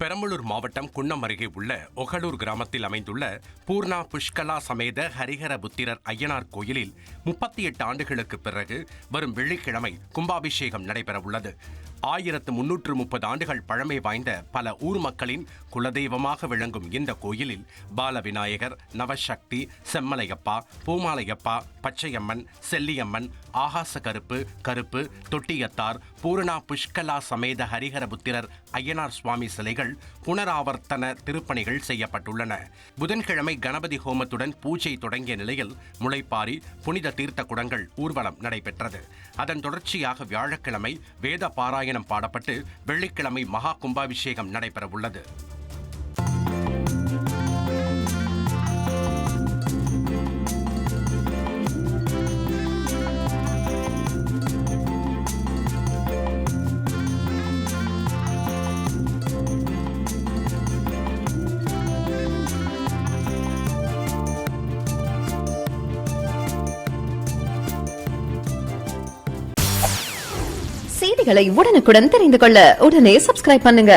பெரம்பலூர் மாவட்டம் குன்னம் அருகே உள்ள ஒகலூர் கிராமத்தில் அமைந்துள்ள பூர்ணா புஷ்கலா சமேத ஹரிஹர புத்திரர் ஐயனார் கோயிலில் 38 ஆண்டுகளுக்கு பிறகு வரும் வெள்ளிக்கிழமை கும்பாபிஷேகம் நடைபெறவுள்ளது. 1330 ஆண்டுகள் பழமை வாய்ந்த பல ஊர் மக்களின் குலதெய்வமாக விளங்கும் இந்த கோயிலில் பாலவிநாயகர், நவசக்தி, செம்மலையப்பா, பூமாலையப்பா, பச்சையம்மன், செல்லியம்மன், ஆகாச கருப்பு, கருப்பு, தொட்டியத்தார், பூர்ணா புஷ்கலா சமேத ஹரிஹர புத்திரர் ஐயனார் சுவாமி சிலைகள் புனராவர்த்தன திருப்பணிகள் செய்யப்பட்டுள்ளன. புதன்கிழமை கணபதி ஹோமத்துடன் பூஜை தொடங்கிய நிலையில் முளைப்பாரி, புனித தீர்த்த குடங்கள் ஊர்வலம் நடைபெற்றது. அதன் தொடர்ச்சியாக வியாழக்கிழமை வேத பாராயணம் பாடப்பட்டு வெள்ளிக்கிழமை மகா கும்பாபிஷேகம் நடைபெறவுள்ளது. செய்திகளை உடனுக்குடன் தெரிந்து கொள்ள உடனே சப்ஸ்கிரைப் பண்ணுங்க.